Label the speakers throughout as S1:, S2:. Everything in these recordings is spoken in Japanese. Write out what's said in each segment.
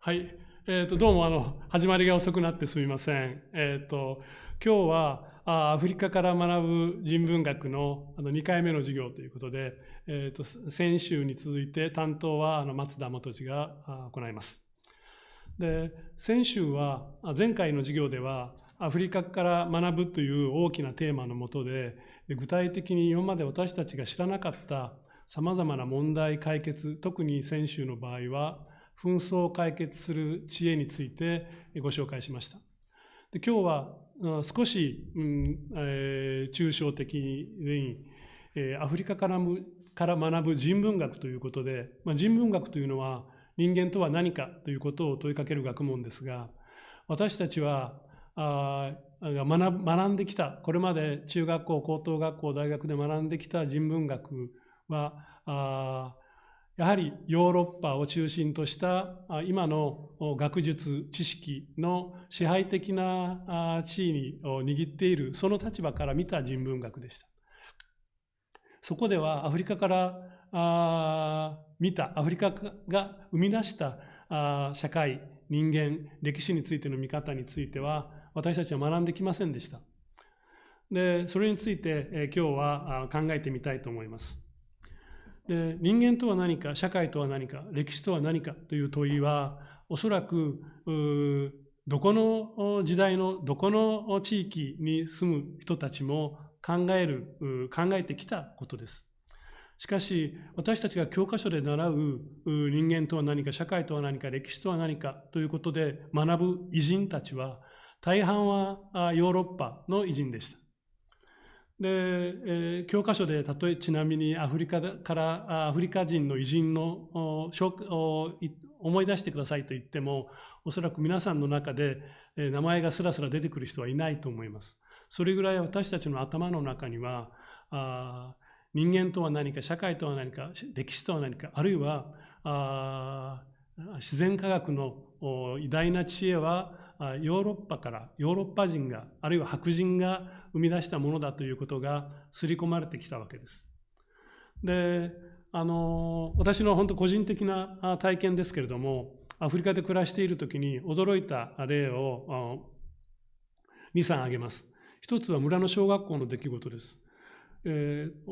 S1: はい。どうも始まりが遅くなってすみません。今日はアフリカから学ぶ人文学の2回目の授業ということで、先週に続いて担当は松田元次が行います。で、先週は前回の授業ではアフリカから学ぶという大きなテーマのもとで、具体的に今まで私たちが知らなかったさまざまな問題解決、特に先週の場合は紛争を解決する知恵についてご紹介しました。で、今日は少し、抽象的に、アフリカから学ぶ人文学ということで、人文学というのは人間とは何かということを問いかける学問ですが、私たちは学んできた、これまで中学校、高等学校、大学で学んできた人文学は、やはりヨーロッパを中心とした今の学術知識の支配的な地位を握っている、その立場から見た人文学でした。そこではアフリカから見た、アフリカが生み出した社会、人間、歴史についての見方については私たちは学んできませんでした。で、それについて今日は考えてみたいと思います。で、人間とは何か、社会とは何か、歴史とは何かという問いは、おそらくどこの時代のどこの地域に住む人たちも考えてきたことです。しかし、私たちが教科書で習う人間とは何か、社会とは何か、歴史とは何かということで学ぶ偉人たちは、大半はヨーロッパの偉人でした。で、教科書で例えちなみにアフリカ人の偉人の思い出してくださいと言っても、おそらく皆さんの中で名前がスラスラ出てくる人はいないと思います。それぐらい私たちの頭の中には人間とは何か、社会とは何か、歴史とは何か、あるいは自然科学の偉大な知恵はヨーロッパ人が、あるいは白人が生み出したものだということが刷り込まれてきたわけです。で、私の本当個人的な体験ですけれども、アフリカで暮らしているときに驚いた例を2、3挙げます。一つは村の小学校の出来事です。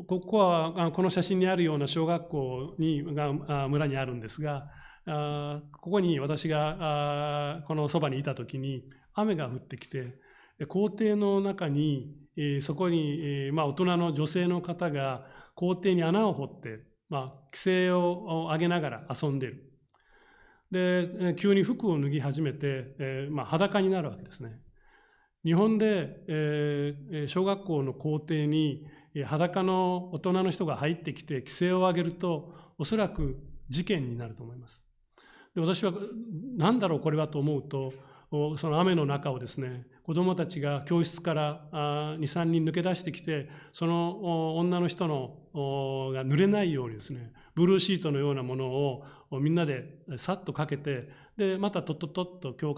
S1: ここはこの写真にあるような小学校が村にあるんですが、ここに私がこのそばにいたときに雨が降ってきて、校庭の中にそこに大人の女性の方が校庭に穴を掘って規制を上げながら遊んでいる。で、急に服を脱ぎ始めて裸になるわけですね。日本で小学校の校庭に裸の大人の人が入ってきて規制を上げると、おそらく事件になると思います。で、私は何だろうこれはと思うと、その雨の中をですね、子どもたちが教室から2、3人抜け出してきて、その女の人が濡れないようにですね、ブルーシートのようなものをみんなでさっとかけて、でまたとっと教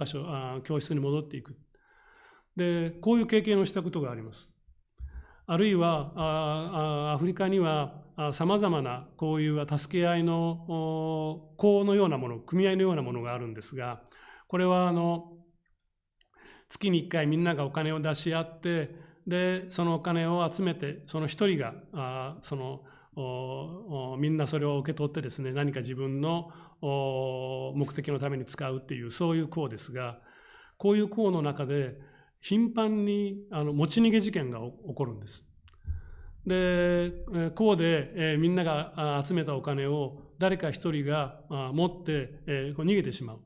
S1: 室に戻っていく。で、こういう経験をしたことがあります。あるいはアフリカにはさまざまなこういう助け合いの校のようなもの、組合のようなものがあるんですが、これは月に1回みんながお金を出し合って、でそのお金を集めて、その一人がみんなそれを受け取ってですね、何か自分の目的のために使うっていう、そういう校ですが、こういう校の中で頻繁に持ち逃げ事件が起こるんです。で、校でみんなが集めたお金を誰か一人が持って逃げてしまう。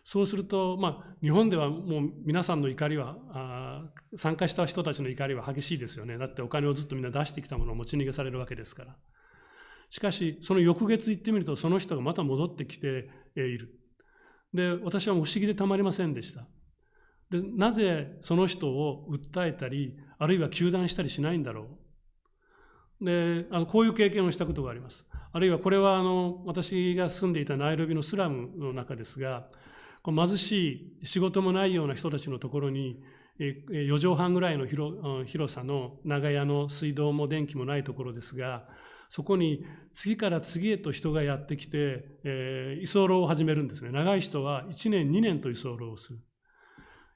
S1: そうすると、日本ではもう皆さんの怒りは、参加した人たちの怒りは激しいですよね。だってお金をずっとみんな出してきたものを持ち逃げされるわけですから。しかし、その翌月行ってみると、その人がまた戻ってきている。で、私は不思議でたまりませんでした。で、なぜその人を訴えたり、あるいは糾弾したりしないんだろう。で、こういう経験をしたことがあります。あるいはこれは私が住んでいたナイロビのスラムの中ですが、貧しい仕事もないような人たちのところに、4畳半ぐらいの広さの長屋の水道も電気もないところですが、そこに次から次へと人がやってきて、居候を始めるんですね。長い人は1年2年と居候をする。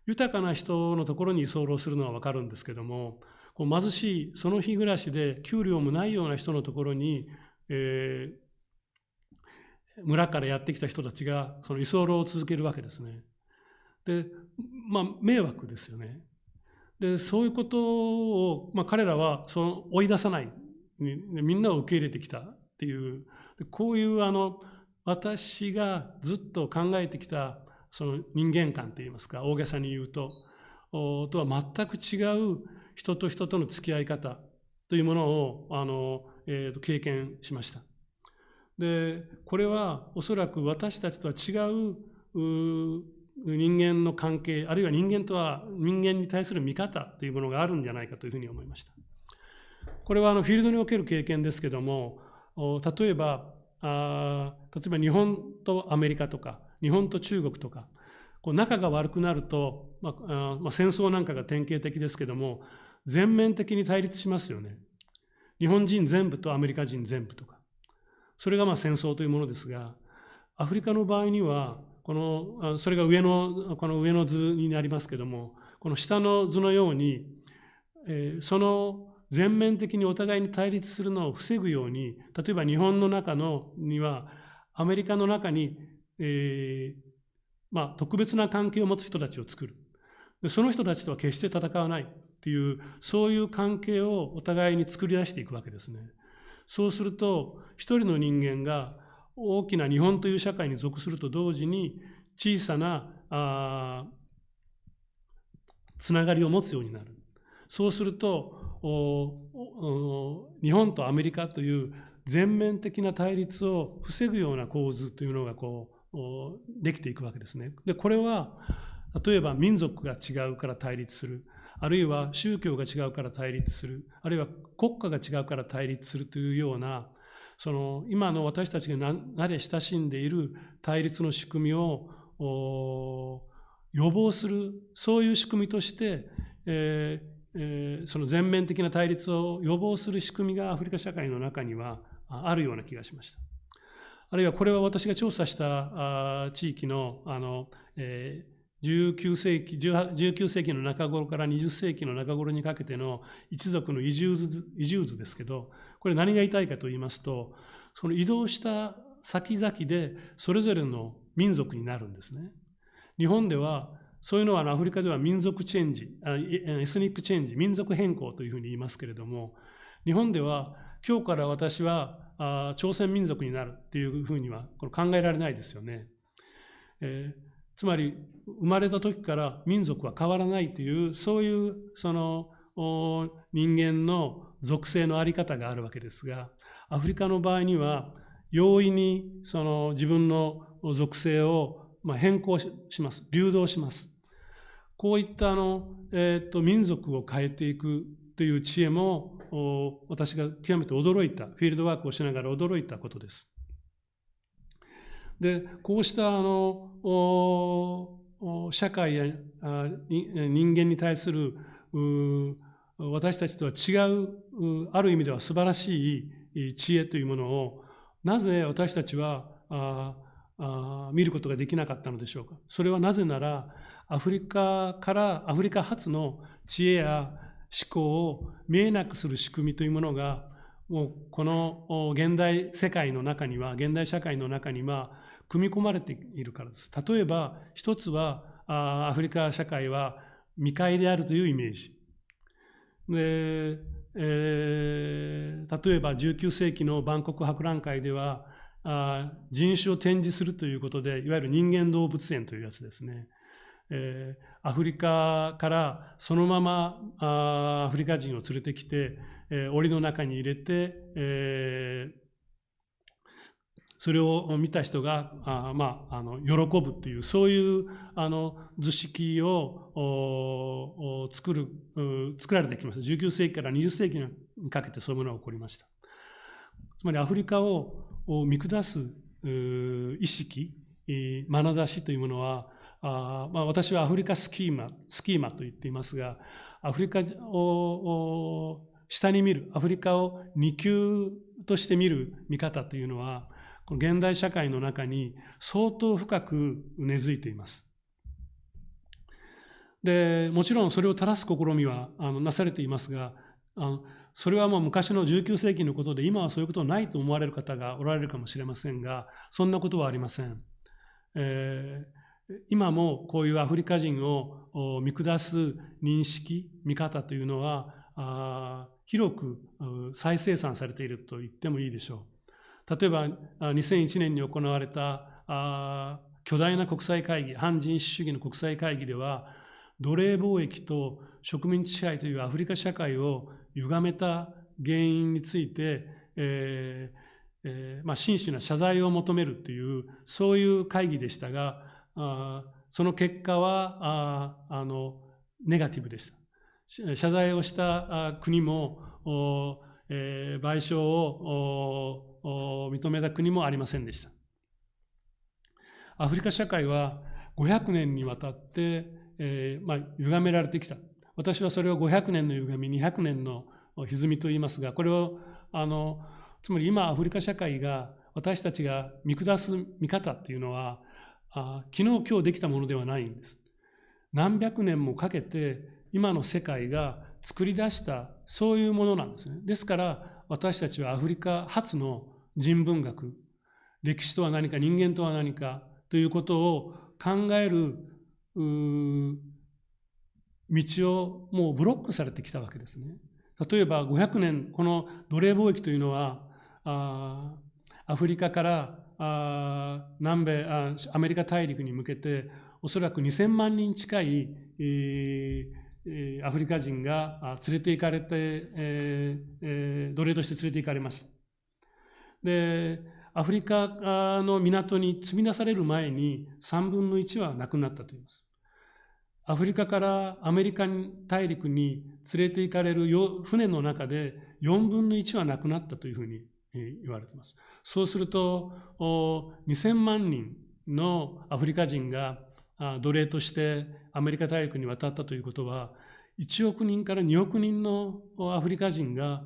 S1: 豊かな人のところに居候するのは分かるんですけども、こう貧しいその日暮らしで給料もないような人のところに、村からやってきた人たちがその居候を続けるわけですね。で、迷惑ですよね。で、そういうことを、彼らはその追い出さない、みんなを受け入れてきたっていう、こういう私がずっと考えてきたその人間観といいますか、大げさに言うとは全く違う人と人との付き合い方というものを経験しました。で、これはおそらく私たちとは違う人間の関係、あるいは人間に対する見方というものがあるんじゃないかというふうに思いました。これはフィールドにおける経験ですけども、例えば日本とアメリカとか、日本と中国とか、こう仲が悪くなると、戦争なんかが典型的ですけども、全面的に対立しますよね。日本人全部とアメリカ人全部とか。それが戦争というものですが、アフリカの場合には、それがこの上の図になりますけども、この下の図のように、その全面的にお互いに対立するのを防ぐように、例えば日本の中には、アメリカの中に、特別な関係を持つ人たちを作る。その人たちとは決して戦わないっていう、そういう関係をお互いに作り出していくわけですね。そうすると、一人の人間が大きな日本という社会に属すると同時に、小さなつながりを持つようになる。そうすると、日本とアメリカという全面的な対立を防ぐような構図というのができていくわけですね。で、これは例えば民族が違うから対立する、あるいは宗教が違うから対立する、あるいは国家が違うから対立するというような、その今の私たちが慣れ親しんでいる対立の仕組みを予防する、そういう仕組みとして、その全面的な対立を予防する仕組みがアフリカ社会の中にはあるような気がしました。あるいはこれは私が調査した地域の19世紀の中頃から20世紀の中頃にかけての一族の移住図ですけど、これ何が言いたいかと言いますと、その移動した先々でそれぞれの民族になるんですね。日本ではそういうのはアフリカでは民族チェンジ、エスニックチェンジ、民族変更というふうに言いますけれども、日本では今日から私は朝鮮民族になるっていうふうには考えられないですよね。つまり生まれた時から民族は変わらないという、そういうその人間の属性のあり方があるわけですが、アフリカの場合には容易にその自分の属性を変更します。流動します。こういった民族を変えていくという知恵も私が極めて驚いた、フィールドワークをしながら驚いたことです。で、こうした社会や人間に対する私たちとは違う、ある意味では素晴らしい知恵というものを、なぜ私たちは見ることができなかったのでしょうか。それはなぜなら、アフリカ発の知恵や思考を見えなくする仕組みというものが、もうこの現代社会の中には組み込まれているからです。例えば一つはアフリカ社会は未開であるというイメージで、例えば19世紀の万国博覧会では人種を展示するということで、いわゆる人間動物園というやつですね。アフリカからそのままアフリカ人を連れてきて、檻の中に入れて、それを見た人が喜ぶという、そういう図式を作られてきました。19世紀から20世紀にかけてそういうものが起こりました。つまりアフリカを見下す意識、眼差しというものは、私はアフリカスキーマと言っていますが、アフリカ下に見る、アフリカを二級として見る見方というのは、この現代社会の中に相当深く根付いています。で、もちろんそれを正す試みはなされていますが、それはもう昔の19世紀のことで、今はそういうことないと思われる方がおられるかもしれませんが、そんなことはありません。今もこういうアフリカ人を見下す認識、見方というのは、広く再生産されていると言ってもいいでしょう。例えば、2001年に行われた巨大な国際会議、反人種主義の国際会議では、奴隷貿易と植民地支配というアフリカ社会を歪めた原因について、真摯な謝罪を求めるという、そういう会議でしたが、その結果はネガティブでした。謝罪をした国も、賠償を認めた国もありませんでした。アフリカ社会は500年にわたって、歪められてきた。私はそれを500年の歪み、200年の歪みと言いますが、これをつまり今アフリカ社会が私たちが見下す見方っていうのは昨日今日できたものではないんです。何百年もかけて今の世界が作り出したそういうものなんですね。ですから私たちはアフリカ初の人文学、歴史とは何か人間とは何かということを考える道をもうブロックされてきたわけですね。例えば500年、この奴隷貿易というのはアフリカから南米アメリカ大陸に向けておそらく2000万人近い、アフリカ人が連れて行かれて、奴隷として連れて行かれました。で、アフリカの港に積み出される前に3分の1はなくなったといいます。アフリカからアメリカ大陸に連れて行かれる船の中で4分の1はなくなったというふうに言われています。そうすると2000万人のアフリカ人が奴隷としてアメリカ大陸に渡ったということは1億人から2億人のアフリカ人が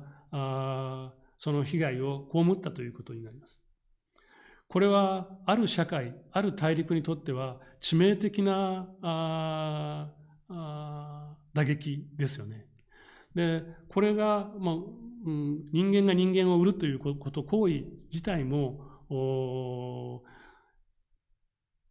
S1: その被害を被ったということになります。これはある社会、ある大陸にとっては致命的な打撃ですよね。で、これが、人間が人間を売るということ、行為自体も、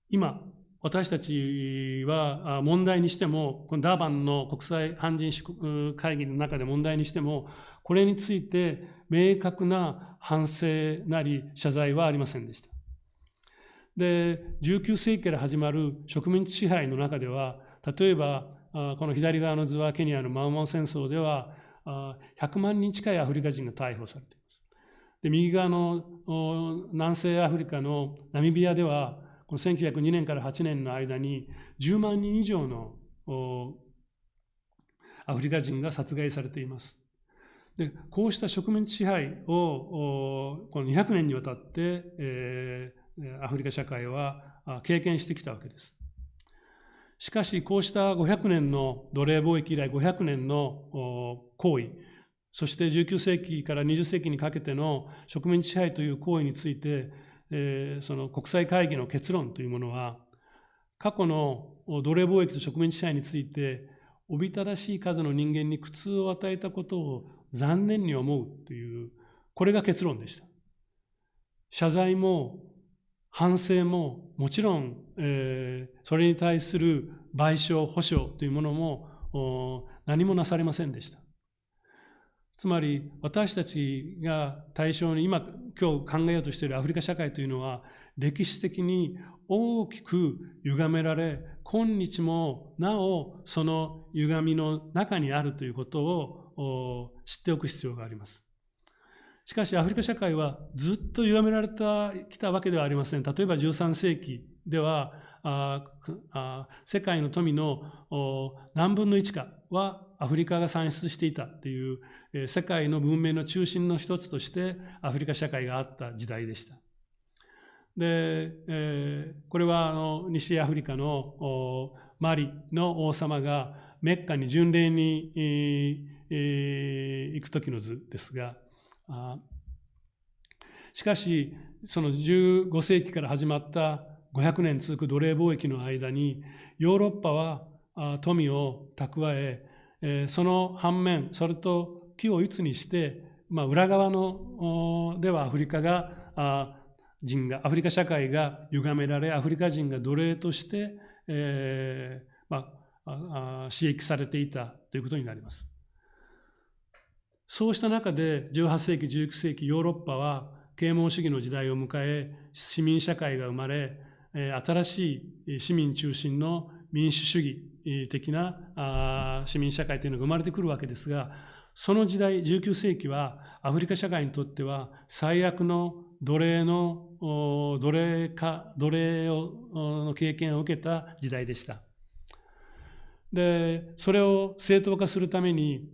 S1: 今、私たちは問題にしても、このダーバンの国際反人種会議の中で問題にしても、これについて明確な反省なり謝罪はありませんでした。で、19世紀から始まる植民地支配の中では、例えば、この左側の図はケニアのマウマウ戦争では、100万人近いアフリカ人が逮捕されています。で、右側の南西アフリカのナミビアでは、この1902年から8年の間に10万人以上のアフリカ人が殺害されています。で、こうした植民地支配をこの200年にわたって、アフリカ社会は経験してきたわけです。しかし、こうした500年の奴隷貿易以来500年の行為、そして19世紀から20世紀にかけての植民地支配という行為について、その国際会議の結論というものは、過去の奴隷貿易と植民地支配について、おびただしい数の人間に苦痛を与えたことを残念に思うという、これが結論でした。謝罪も反省ももちろん、それに対する賠償、補償というものも何もなされませんでした。つまり私たちが対象に今日考えようとしているアフリカ社会というのは歴史的に大きく歪められ、今日もなおその歪みの中にあるということを知っておく必要があります。しかしアフリカ社会はずっと歪められてきたわけではありません。例えば13世紀では世界の富の何分の1かはアフリカが産出していたという世界の文明の中心の一つとしてアフリカ社会があった時代でした。で、これは西アフリカのマリの王様がメッカに巡礼に行く時の図ですが、しかしその15世紀から始まった500年続く奴隷貿易の間にヨーロッパは富を蓄え、その反面それと機を一にして、裏側のではアフリカ社会が歪められ、アフリカ人が奴隷として、刺激されていたということになります。そうした中で18世紀19世紀ヨーロッパは啓蒙主義の時代を迎え、市民社会が生まれ、新しい市民中心の民主主義的な市民社会というのが生まれてくるわけですが、その時代19世紀はアフリカ社会にとっては最悪の奴隷の経験を受けた時代でした。で、それを正当化するために、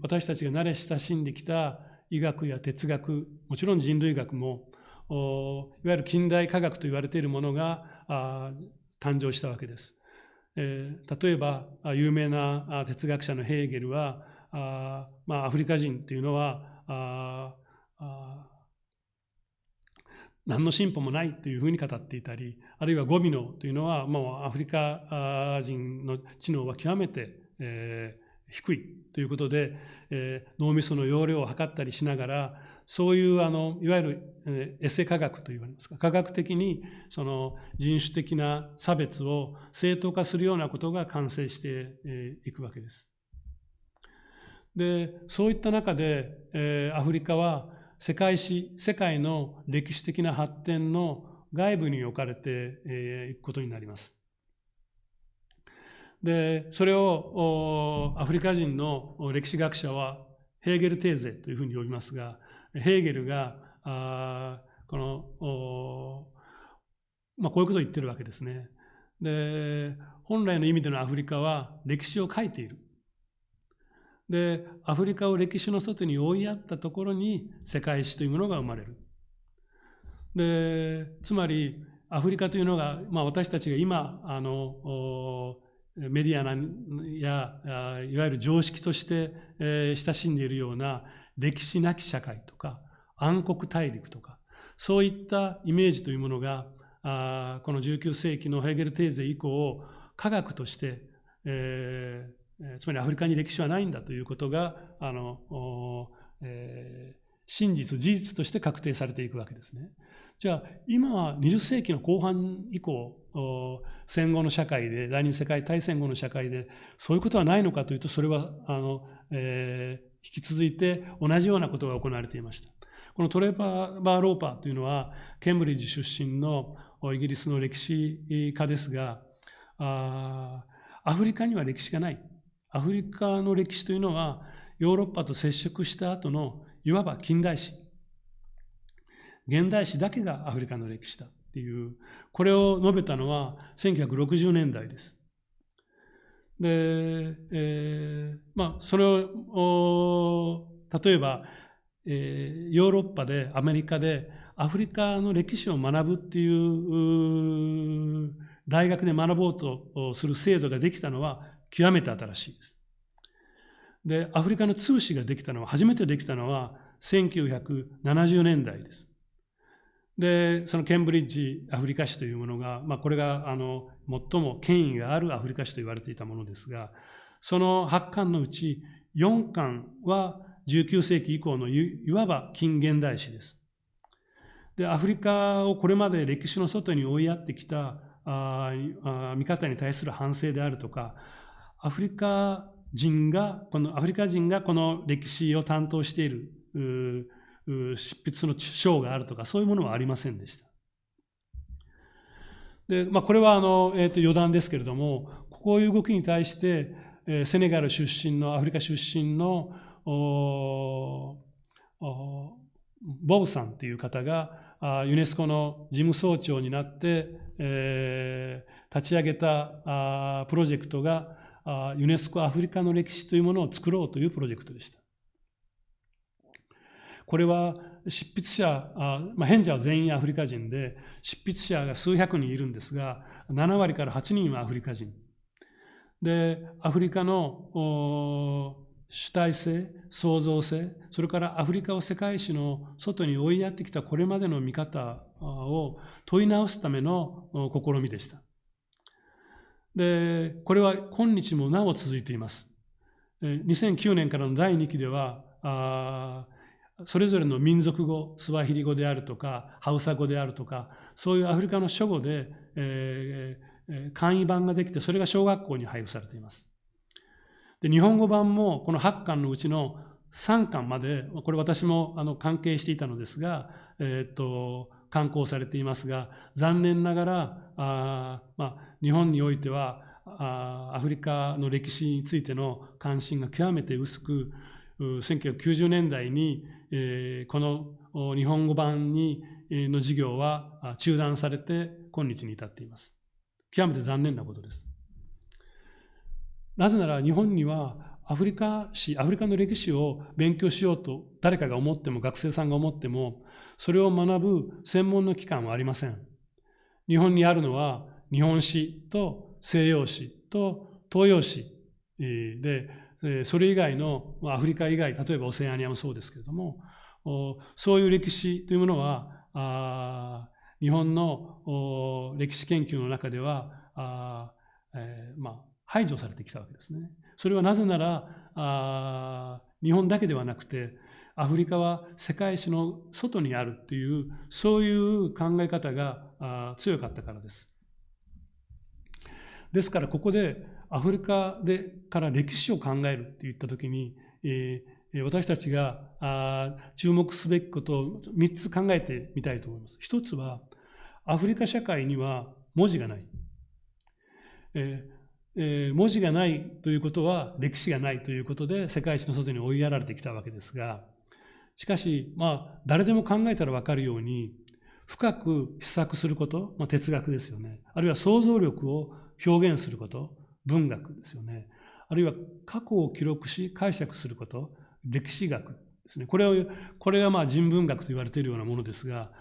S1: 私たちが慣れ親しんできた医学や哲学、もちろん人類学も、いわゆる近代科学と言われているものが誕生したわけです。例えば有名な哲学者のヘーゲルはアフリカ人というのは何の進歩もないというふうに語っていたり、あるいはゴビノというのはもうアフリカ人の知能は極めて、低いということで、脳みその容量を測ったりしながら、そういういわゆるエセ科学と言われますか、科学的にその人種的な差別を正当化するようなことが完成していくわけです。で、そういった中で、アフリカは世界の歴史的な発展の外部に置かれていくことになります。で、それをアフリカ人の歴史学者はヘーゲルテーゼというふうに呼びますが、ヘーゲルがこういうことを言ってるわけですね。で、本来の意味でのアフリカは歴史を書いている。で、アフリカを歴史の外に追いやったところに世界史というものが生まれる。で、つまりアフリカというのが、私たちが今メディアやいわゆる常識として、親しんでいるような歴史なき社会とか暗黒大陸とか、そういったイメージというものがこの19世紀のヘーゲルテーゼ以降科学として、つまりアフリカに歴史はないんだということが事実として確定されていくわけですね。じゃあ今は20世紀の後半以降、戦後の社会で、第二次世界大戦後の社会でそういうことはないのかというと、それは引き続いて同じようなことが行われていました。このトレバー・ローパーというのはケンブリッジ出身のイギリスの歴史家ですが、アフリカには歴史がない。アフリカの歴史というのはヨーロッパと接触した後のいわば近代史、現代史だけがアフリカの歴史だっていう、これを述べたのは1960年代です。で、それを例えば、ヨーロッパでアメリカでアフリカの歴史を学ぶっていう大学で学ぼうとする制度ができたのは極めて新しいです。で、アフリカの通史が初めてできたのは1970年代です。で、そのケンブリッジアフリカ史というものが、これが最も権威があるアフリカ史と言われていたものですが、その8巻のうち4巻は19世紀以降のいわば近現代史です。で、アフリカをこれまで歴史の外に追いやってきた見方に対する反省であるとか、アフリカ人がこの歴史を担当している執筆の章があるとか、そういうものはありませんでした。で、これは余談ですけれども、こういう動きに対して、セネガル出身のアフリカ出身のボブさんという方がユネスコの事務総長になって、立ち上げたプロジェクトがユネスコアフリカの歴史というものを作ろうというプロジェクトでした。これは執筆者、編者は全員アフリカ人で、執筆者が数百人いるんですが、7割から8人はアフリカ人。で、アフリカの主体性、創造性、それからアフリカを世界史の外に追いやってきたこれまでの見方を問い直すための試みでした。で、これは今日もなお続いています。2009年からの第2期では、それぞれの民族語、スワヒリ語であるとか、ハウサ語であるとか、そういうアフリカの諸語で、簡易版ができて、それが小学校に配布されています。で、日本語版もこの8巻のうちの3巻まで、これ私も関係していたのですが、刊行されていますが、残念ながら、日本においてはアフリカの歴史についての関心が極めて薄く、1990年代に、この日本語版の授業は中断されて今日に至っています。極めて残念なことです。なぜなら日本にはアフリカの歴史を勉強しようと誰かが思っても、学生さんが思っても、それを学ぶ専門の機関はありません。日本にあるのは日本史と西洋史と東洋史で、それ以外のアフリカ以外、例えばオセアニアもそうですけれども、そういう歴史というものは日本の歴史研究の中では排除されてきたわけですね。それはなぜなら日本だけではなくて、アフリカは世界史の外にあるという、そういう考え方が強かったからです。ですからここでアフリカから歴史を考えるといったときに、私たちが注目すべきことを3つ考えてみたいと思います。一つは、アフリカ社会には文字がない。文字がないということは歴史がないということで世界史の外に追いやられてきたわけですが、しかし誰でも考えたら分かるように、深く思索すること、哲学ですよね。あるいは想像力を表現すること、文学ですよね。あるいは過去を記録し解釈すること、歴史学ですね。これは人文学と言われているようなものですが、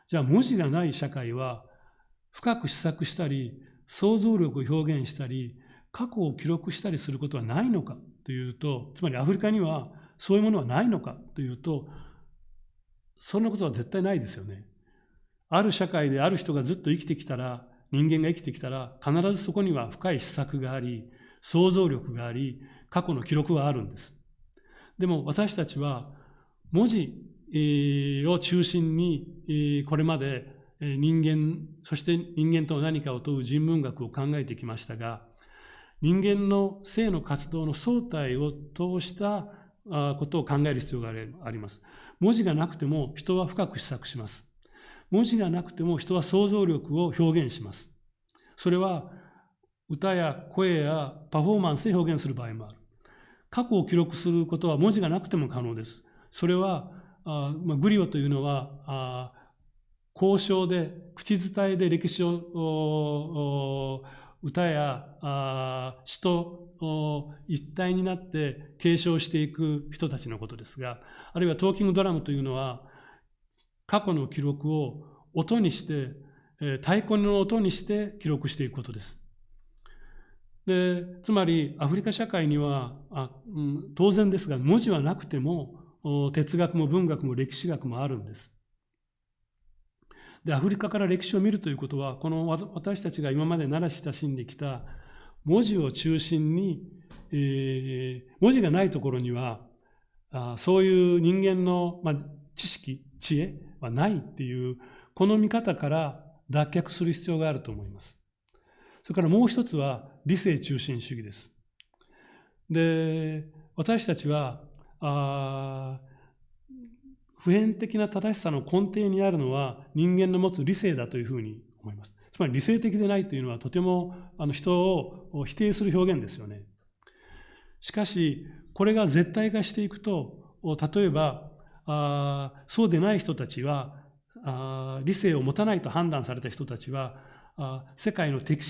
S1: じゃあ文字がない社会は深く思索したり、想像力を表現したり、過去を記録したりすることはないのかというと、つまりアフリカにはそういうものはないのかというと、そんなことは絶対ないですよね。ある社会である人がずっと生きてきたら、人間が生きてきたら、必ずそこには深い思索があり、想像力があり、過去の記録はあるんです。でも私たちは文字を中心にこれまで人間、そして人間とは何かを問う人文学を考えてきましたが、人間の性の活動の総体を通したことを考える必要があります。文字がなくても人は深く思索します。文字がなくても人は想像力を表現します。それは歌や声やパフォーマンスで表現する場合もある。過去を記録することは文字がなくても可能です。それはグリオというのは交渉で口伝えで歴史を歌や詩と一体になって継承していく人たちのことですが、あるいはトーキングドラムというのは過去の記録を音にして、太鼓の音にして記録していくことです。で、つまりアフリカ社会には当然ですが文字はなくても哲学も文学も歴史学もあるんです。で、アフリカから歴史を見るということは、この私たちが今まで慣れ親しんできた文字を中心に、文字がないところにはそういう人間の、知識、知恵はないっていう、この見方から脱却する必要があると思います。それからもう一つは理性中心主義です。で、私たちは普遍的な正しさの根底にあるのは人間の持つ理性だというふうに思います。つまり理性的でないというのはとても人を否定する表現ですよね。しかしこれが絶対化していくと、例えばそうでない人たちは理性を持たないと判断された人たちは世界の敵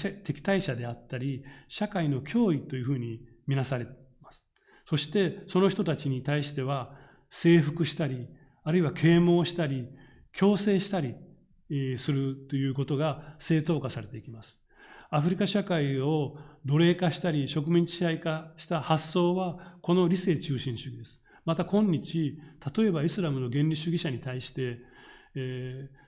S1: 対者であったり社会の脅威というふうに見なされます。そしてその人たちに対しては征服したり、あるいは啓蒙したり強制したりするということが正当化されていきます。アフリカ社会を奴隷化したり植民地支配化した発想はこの理性中心主義です。また今日、例えばイスラムの原理主義者に対して、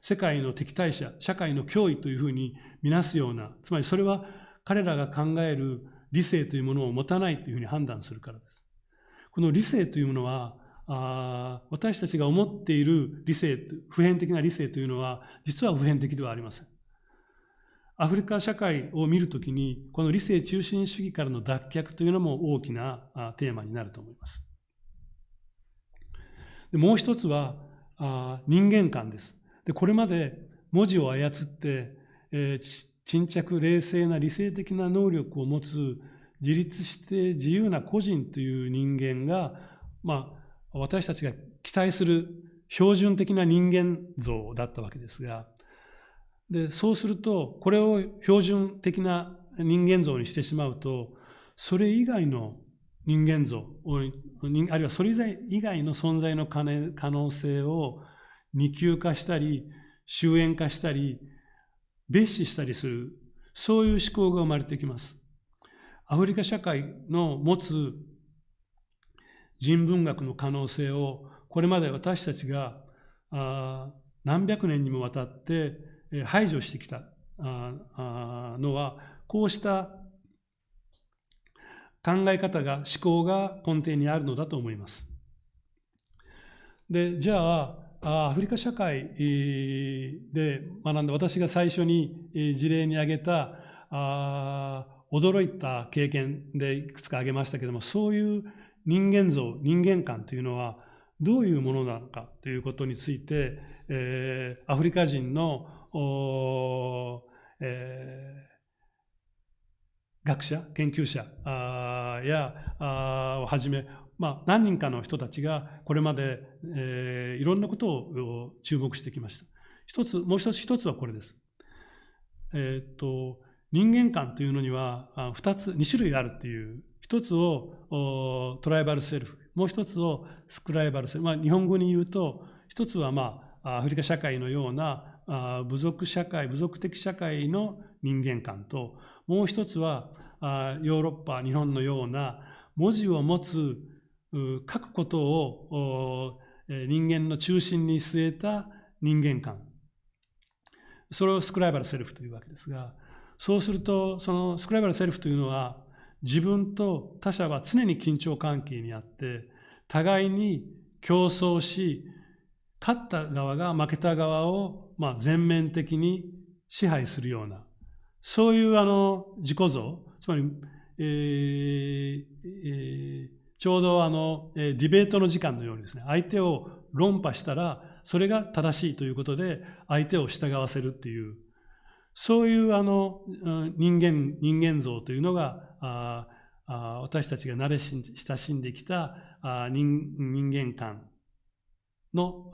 S1: 世界の敵対者、社会の脅威というふうに見なすような、つまりそれは彼らが考える理性というものを持たないというふうに判断するからです。この理性というものは、私たちが思っている理性、普遍的な理性というのは、実は普遍的ではありません。アフリカ社会を見るときに、この理性中心主義からの脱却というのも大きなテーマになると思います。でもう一つは人間観です。でこれまで文字を操って、沈着冷静な理性的な能力を持つ自立して自由な個人という人間が、私たちが期待する標準的な人間像だったわけですが、でそうするとこれを標準的な人間像にしてしまうと、それ以外の人間像あるいはそれ以外の存在の可能性を二級化したり終焉化したり蔑視したりする、そういう思考が生まれてきます。アフリカ社会の持つ人文学の可能性をこれまで私たちが何百年にもわたって排除してきたのは、こうした考え方が、思考が根底にあるのだと思います。で、じゃあ、アフリカ社会で学んだ、私が最初に事例に挙げた驚いた経験でいくつか挙げましたけれども、そういう人間像、人間観というのはどういうものなのかということについて、アフリカ人の学者、研究者をはじめ、何人かの人たちがこれまで、いろんなことを注目してきました。もう一つはこれです。人間観というのには2種類あるっていう、一つをトライバルセルフ、もう一つをスクライバルセルフ。日本語に言うと、一つはアフリカ社会のような部族的社会の人間観と、もう一つはヨーロッパ、日本のような文字を持つ書くことを人間の中心に据えた人間観、それをスクライバルセルフというわけですが、そうするとそのスクライバルセルフというのは、自分と他者は常に緊張関係にあって互いに競争し、勝った側が負けた側を全面的に支配するような、そういう自己像、つまり、ちょうどディベートの時間のようにですね、相手を論破したらそれが正しいということで相手を従わせるっていう、そういう人間像というのが私たちが慣れ親しんできた人間観の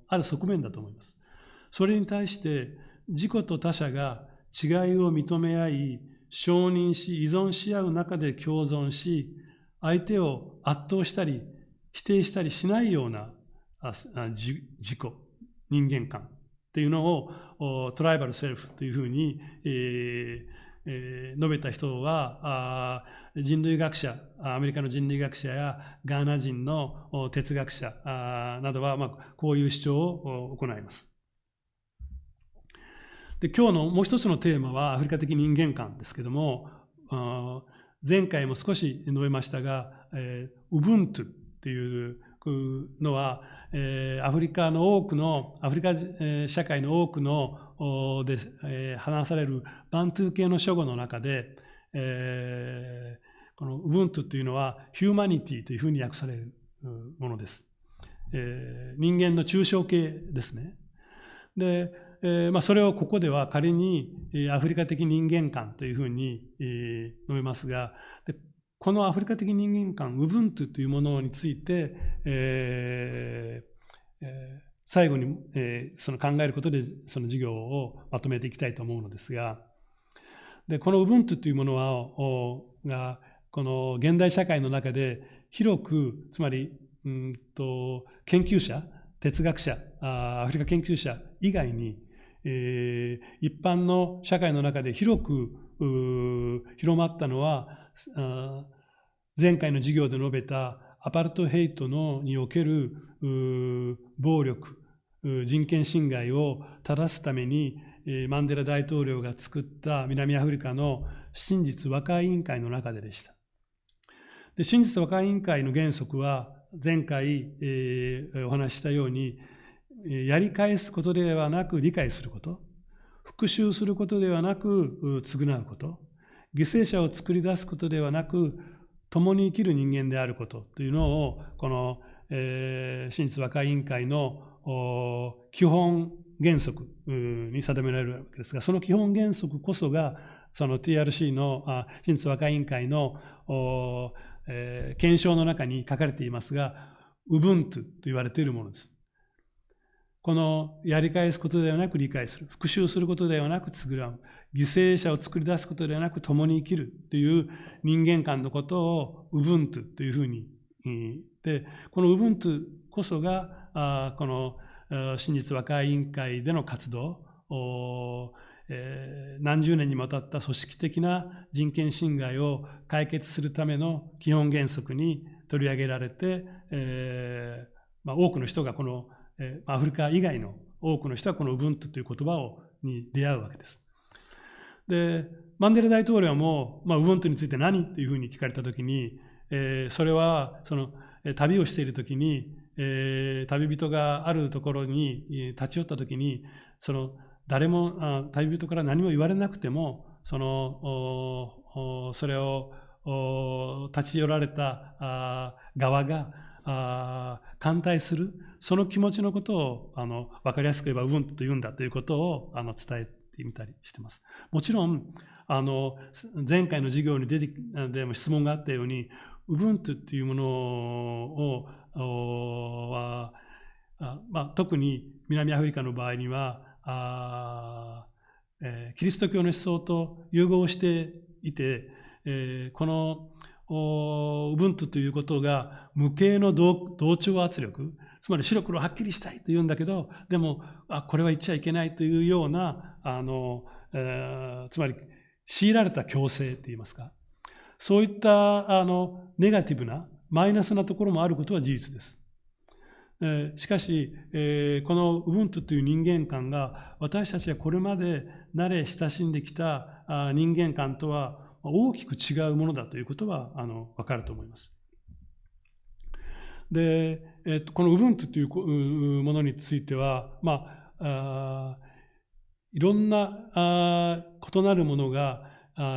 S1: ある側面だと思います。それに対して自己と他者が違いを認め合い、承認し、依存し合う中で共存し、相手を圧倒したり否定したりしないような自己、人間観っていうのをトライバルセルフというふうに述べた人は、人類学者、アメリカの人類学者やガーナ人の哲学者などはこういう主張を行います。で、今日のもう一つのテーマはアフリカ的人間観ですけども、前回も少し述べましたが、ウブントゥっていうのは、アフリカ社会の多くので話されるバントゥー系の諸語の中で、このウブントゥというのはヒューマニティというふうに訳されるものです。人間の抽象形ですね。で、それをここでは仮にアフリカ的人間観というふうに述べますが、でこのアフリカ的人間観、ウブントゥというものについて、最後にその考えることでその授業をまとめていきたいと思うのですが、でこのウブントゥというものがこの現代社会の中で広く、つまり研究者、哲学者、アフリカ研究者以外に一般の社会の中で広く広まったのは、前回の授業で述べたアパルトヘイトにおける暴力、人権侵害を正すためにマンデラ大統領が作った南アフリカの真実和解委員会の中でした。で、真実和解委員会の原則は前回、お話ししたように、やり返すことではなく理解すること、復讐することではなく償うこと、犠牲者を作り出すことではなく共に生きる人間であることというのをこの、真実和解委員会の基本原則に定められるわけですが、その基本原則こそがその TRC の真実和解委員会の憲章の中に書かれていますが、ウブントゥと言われているものです。このやり返すことではなく理解する、復讐することではなく償う、犠牲者を作り出すことではなく共に生きるという人間観のことをウブントゥというふうに言って、このウブントゥこそがこの真実和解委員会での活動、何十年にもわたった組織的な人権侵害を解決するための基本原則に取り上げられて、多くの人がこのアフリカ以外の多くの人はこのウブントゥという言葉に出会うわけです。で、マンデラ大統領も、ウブントゥについて何というふうに聞かれたときに、それはその旅をしているときに、旅人があるところに立ち寄ったときに、その誰も旅人から何も言われなくても、それを立ち寄られた側が歓待する、その気持ちのことを分かりやすく言えばウブントゥと言うんだということを伝えてみたりしています。もちろん前回の授業にでも質問があったように、ウブントゥというものは特に南アフリカの場合にはキリスト教の思想と融合していて、このウブントゥということが無形の同調圧力、つまり白黒はっきりしたいと言うんだけど、でもこれは言っちゃいけないというようなつまり強いられた強制といいますか、そういったネガティブなマイナスなところもあることは事実です。しかし、このウブントゥという人間観が私たちがこれまで慣れ親しんできた人間観とは大きく違うものだということは分かると思います。で、このウブントゥというものについては、いろんな異なるものが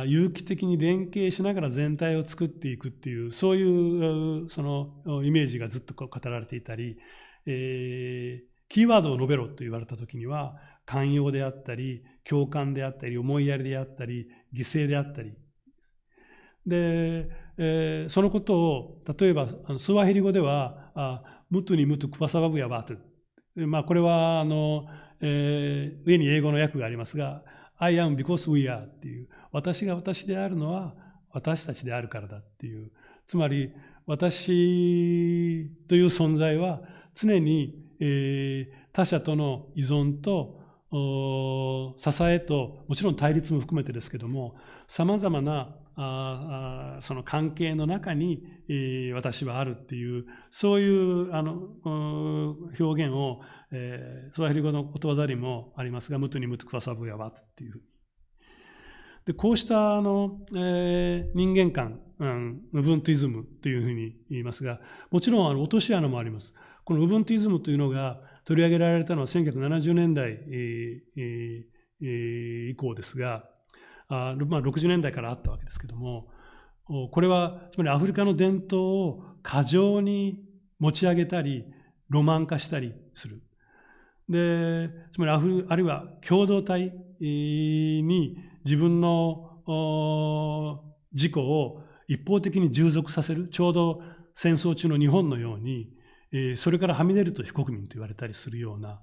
S1: 有機的に連携しながら全体を作っていくっていう、そういうそのイメージがずっと語られていたり、キーワードを述べろと言われた時には、寛容であったり共感であったり思いやりであったり犠牲であったりで、そのことを例えばスワヒリ語ではムトゥにムトゥクワサバブヤバトゥ、これは上に英語の訳がありますが、I am because we are っていう、私が私であるのは私たちであるからだっていう、つまり私という存在は常に、他者との依存と支えと、もちろん対立も含めてですけども、さまざまなその関係の中に、私はあるっていう、そういう表現を、スワヒリ語のことわざにもありますが、ムトゥにムトゥクワサブヤワっていうふうに。で、こうした人間観、ウブントゥイズムというふうに言いますが、もちろん落とし穴もあります。このウブントゥイズムというのが取り上げられたのは1970年代以降ですが、60年代からあったわけですけども、これはつまりアフリカの伝統を過剰に持ち上げたりロマン化したりする。で、つまりあるいは共同体に自分の自己を一方的に従属させる、ちょうど戦争中の日本のように、それからはみ出ると非国民と言われたりするような、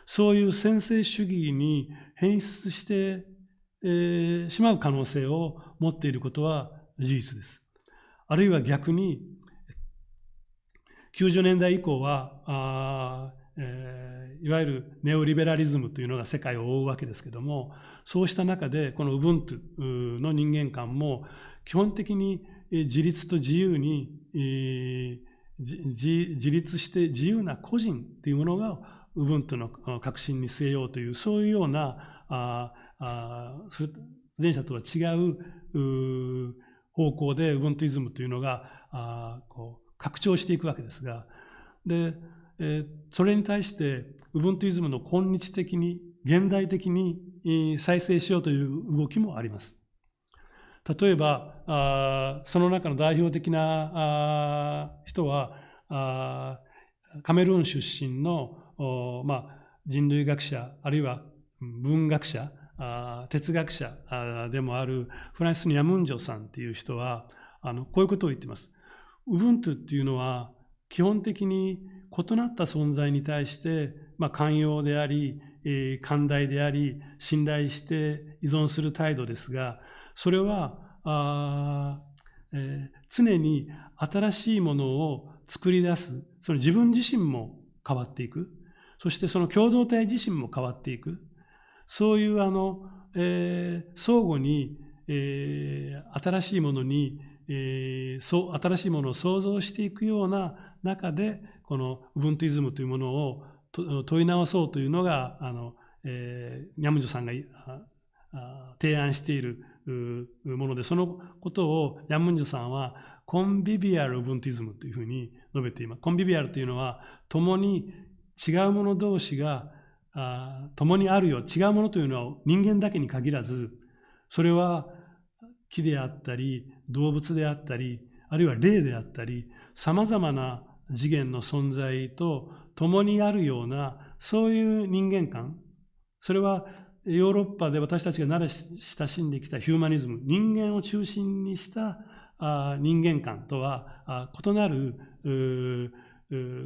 S1: そういう専制主義に変質してしまう可能性を持っていることは事実です。あるいは逆に90年代以降はいわゆるネオリベラリズムというのが世界を覆うわけですけども、そうした中でこのウブントゥの人間観も基本的に自立と自由に、自立して自由な個人というものがウブントの核心に据えようという、そういうような前者とは違う方向でウブントイズムというのがこう拡張していくわけですが、で、それに対してウブントイズムの今日的に現代的に再生しようという動きもあります。例えばその中の代表的な人はカメルーン出身の人類学者あるいは文学者哲学者でもあるフランシス・ニャムンジョさんっていう人はこういうことを言っています。ウブントゥっていうのは基本的に異なった存在に対して寛容であり寛大であり信頼して依存する態度ですが、それは常に新しいものを作り出す、その自分自身も変わっていく、そしてその共同体自身も変わっていく、そういう相互に、新しいものに、新しいものを創造していくような中でこのウブントイズムというものを問い直そうというのがニャムンジョさんが提案しているもので、そのことをニャムンジョさんはコンビビアルウブントイズムというふうに述べています。コンビビアルというのは共に違うもの同士が共にあるよ。違うものというのは人間だけに限らず、それは木であったり動物であったりあるいは霊であったりさまざまな次元の存在と共にあるようなそういう人間観、それはヨーロッパで私たちが慣れ親しんできたヒューマニズム、人間を中心にした人間観とは異なる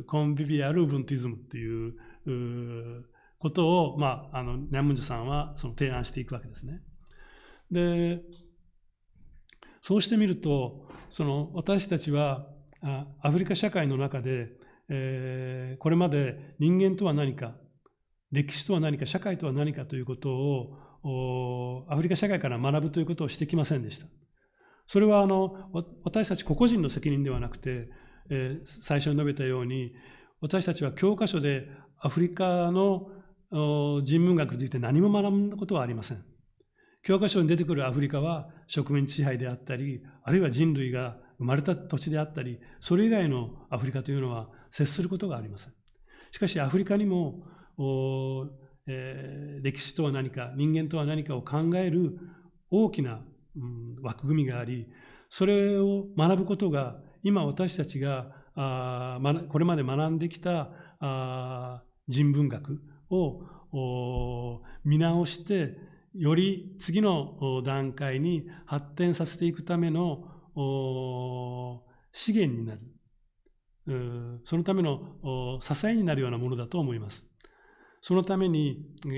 S1: コンビビアルウブントイズムということを、ニャムンジョさんはその提案していくわけですね。で、そうしてみると、私たちはアフリカ社会の中で、これまで人間とは何か、歴史とは何か、社会とは何かということをアフリカ社会から学ぶということをしてきませんでした。それは私たち個々人の責任ではなくて、最初に述べたように私たちは教科書でアフリカの人文学について何も学んだことはありません。教科書に出てくるアフリカは植民地支配であったり、あるいは人類が生まれた土地であったり、それ以外のアフリカというのは接することがありません。しかしアフリカにも歴史とは何か、人間とは何かを考える大きな枠組みがあり、それを学ぶことが今私たちがこれまで学んできた人文学を見直してより次の段階に発展させていくための資源になる、そのための支えになるようなものだと思います。そのために、今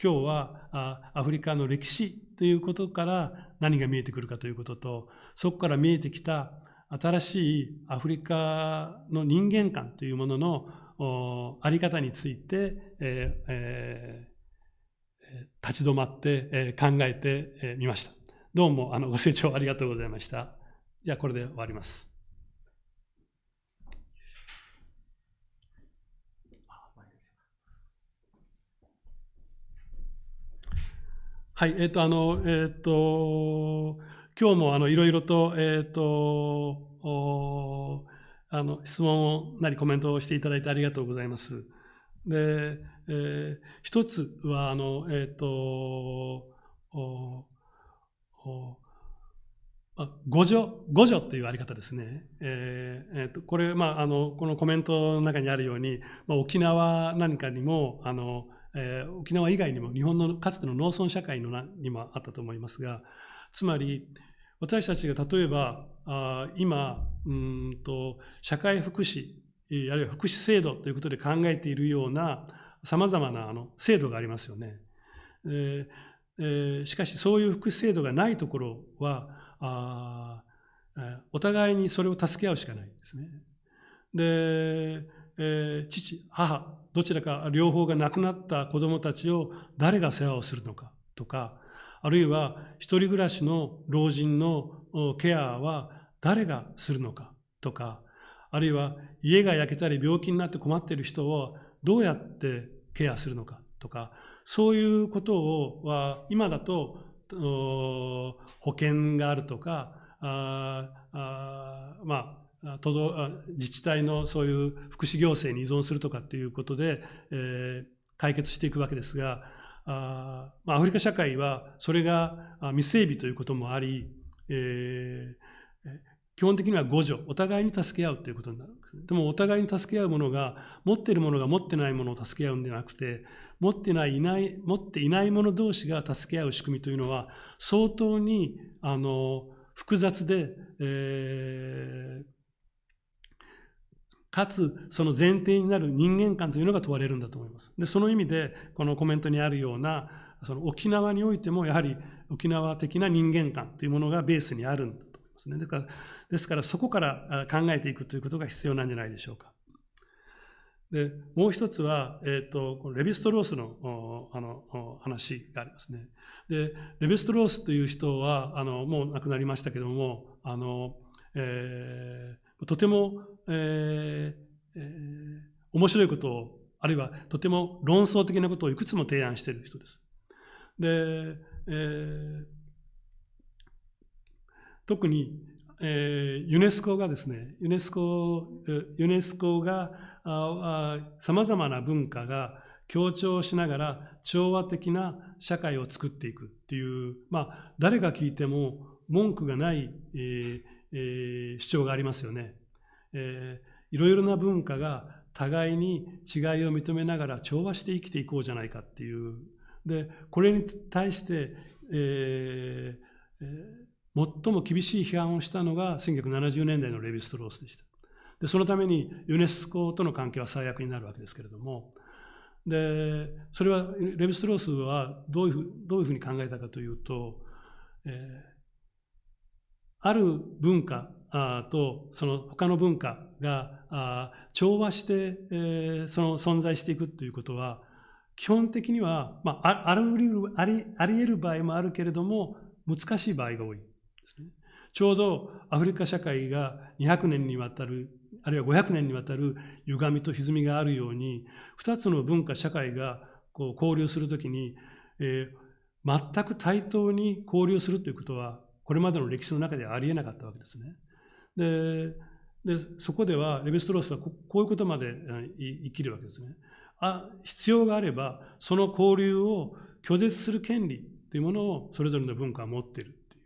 S1: 日はアフリカの歴史ということから何が見えてくるかということと、そこから見えてきた新しいアフリカの人間観というもののあり方について、立ち止まって、考えてみました。どうもご清聴ありがとうございました。じゃあこれで終わります。はい、今日もいろいろと、質問なりコメントをしていただいてありがとうございます。で、一つは、互助というあり方ですね。これ、このコメントの中にあるように、沖縄なんかにも、沖縄以外にも日本のかつての農村社会にもあったと思いますが、つまり私たちが例えば今社会福祉あるいは福祉制度ということで考えているようなさまざまな制度がありますよね。しかしそういう福祉制度がないところはお互いにそれを助け合うしかないんですね。で、父母どちらか両方が亡くなった子どもたちを誰が世話をするのかとか、あるいは一人暮らしの老人のケアは誰がするのかとか、あるいは家が焼けたり病気になって困っている人をどうやってケアするのかとか、そういうことは今だと保険があるとか、自治体のそういう福祉行政に依存するとかっていうことで、解決していくわけですが、アフリカ社会はそれが未整備ということもあり、基本的には互助、お互いに助け合うということになる。でもお互いに助け合うものが、持っているものが持ってないものを助け合うんではなくて、持っていないもの同士が助け合う仕組みというのは、相当に複雑で、かつその前提になる人間観というのが問われるんだと思います。で、その意味で、このコメントにあるような、その沖縄においても、やはり沖縄的な人間観というものがベースにあるんだと思いますね。ですから、そこから考えていくということが必要なんじゃないでしょうか。で、もう一つは、レヴィストロースの話がありますね。で、レヴィストロースという人は、もう亡くなりましたけども、とても、面白いことを、あるいはとても論争的なことをいくつも提案している人です。で、特に、ユネスコがですね、ユネスコがさまざまな文化が協調しながら調和的な社会を作っていくっていう、誰が聞いても文句がない、主張がありますよね。いろいろな文化が互いに違いを認めながら調和して生きていこうじゃないかっていう。で、これに対して、最も厳しい批判をしたのが1970年代のレヴィストロースでした。で、そのためにユネスコとの関係は最悪になるわけですけれども、で、それはレヴィストロースはどういうふうに考えたかというと、ある文化とその他の文化が調和して、その存在していくということは、基本的には、あり得る場合もあるけれども、難しい場合が多い。ちょうどアフリカ社会が200年にわたる、あるいは500年にわたる歪みと歪みがあるように、2つの文化、社会が交流するときに、全く対等に交流するということは、これまでの歴史の中ではありえなかったわけですね。で、そこではレヴィストロースはこういうことまで生きるわけですね。必要があれば、その交流を拒絶する権利というものをそれぞれの文化は持っているってい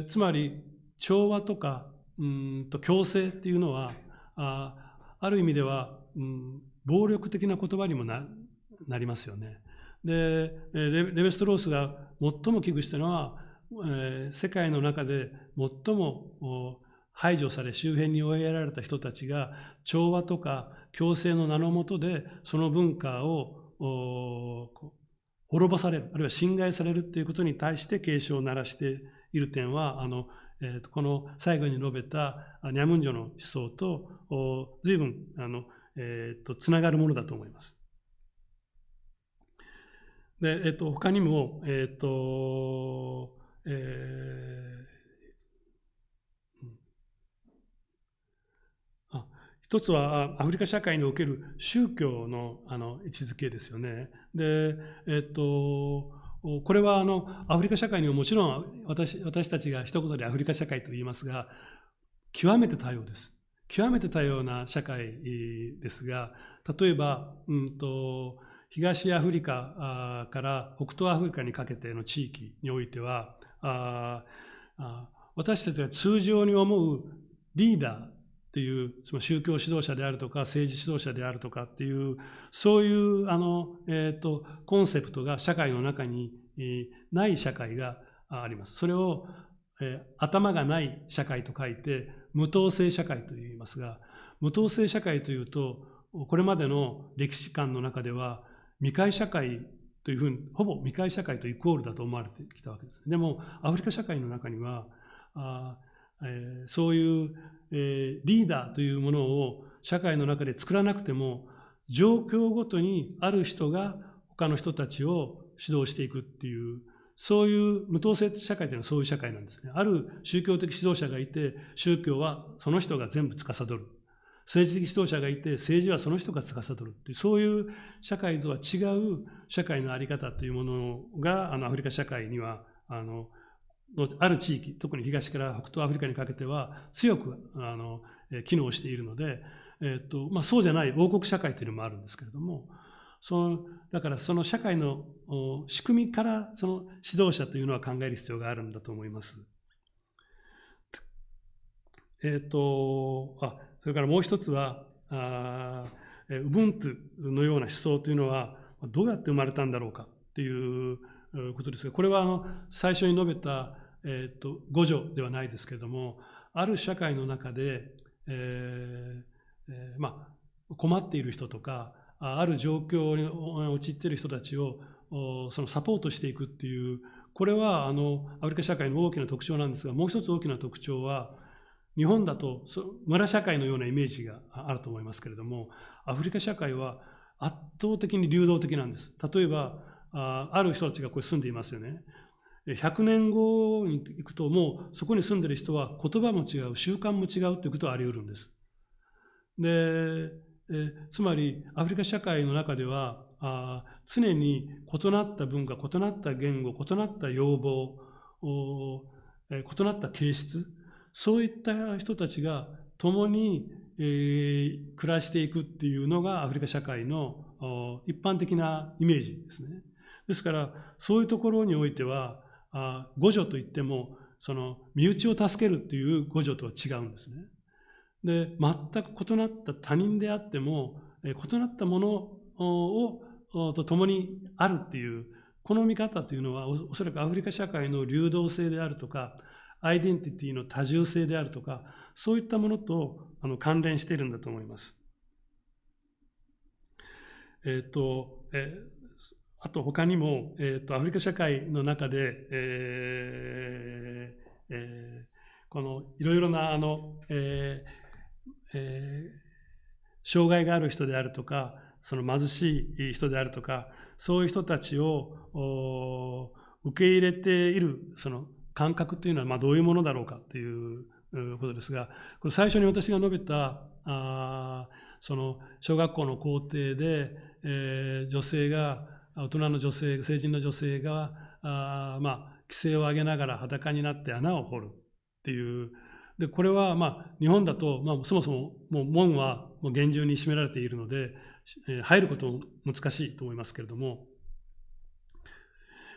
S1: う。で、つまり、調和とか、共生っていうのは、ある意味では、暴力的な言葉にもなりますよね。で、レヴィストロースが最も危惧したのは、世界の中で最も排除され周辺に追いやられた人たちが調和とか共生の名の下でその文化を滅ぼされる、あるいは侵害されるということに対して警鐘を鳴らしている点は、この最後に述べたニャムンジョの思想と随分つながるものだと思います。で、他にも、一つはアフリカ社会における宗教の位置づけですよね。で、これはアフリカ社会にはもちろん私たちが一言でアフリカ社会と言いますが、極めて多様です。極めて多様な社会ですが、例えば、東アフリカから北東アフリカにかけての地域においては、私たちが通常に思うリーダーっていう、その宗教指導者であるとか政治指導者であるとかっていう、そういうコンセプトが社会の中にない社会があります。それを、頭がない社会と書いて無統制社会と言いますが、無統制社会というと、これまでの歴史観の中では未開社会というふうに、ほぼ未開社会とイコールだと思われてきたわけです。でもアフリカ社会の中にはそういうリーダーというものを社会の中で作らなくても、状況ごとにある人が他の人たちを指導していくっていう、そういう無統制社会というのはそういう社会なんですね。ある宗教的指導者がいて、宗教はその人が全部司る。政治的指導者がいて、政治はその人が司るっていう、そういう社会とは違う社会の在り方というものが、アフリカ社会には、ある地域、特に東から北東アフリカにかけては強く機能しているので、そうじゃない王国社会というのもあるんですけれども、だからその社会の仕組みからその指導者というのは考える必要があるんだと思います。それからもう一つは、ウブントゥのような思想というのはどうやって生まれたんだろうかということですが、これは最初に述べた、五条ではないですけれども、ある社会の中で、困っている人とか、ある状況に陥っている人たちをそのサポートしていくっていう、これはアフリカ社会の大きな特徴なんですが、もう一つ大きな特徴は、日本だと村社会のようなイメージがあると思いますけれども、アフリカ社会は圧倒的に流動的なんです。例えば、ある人たちがここに住んでいますよね。100年後に行くと、もうそこに住んでいる人は言葉も違う、習慣も違うということはあり得るんです。で、つまりアフリカ社会の中では常に異なった文化、異なった言語、異なった要望、異なった形質、そういった人たちが共に、暮らしていくっていうのがアフリカ社会の一般的なイメージですね。ですからそういうところにおいては互助といってもその身内を助けるっていう互助とは違うんですね。で、全く異なった他人であっても、異なったものと共にあるっていう、この見方というのは、おそらくアフリカ社会の流動性であるとか、アイデンティティの多重性であるとか、そういったものと関連しているんだと思います。あと他にも、アフリカ社会の中で、このいろいろな障害がある人であるとか、その貧しい人であるとか、そういう人たちを受け入れているその感覚というのはどういうものだろうかということですが、これ最初に私が述べたその小学校の校庭で、女性が大人の女性、成人の女性が規制を上げながら裸になって穴を掘るっていう。でこれは日本だとそもそももう門はもう厳重に閉められているので、入ることも難しいと思いますけれども、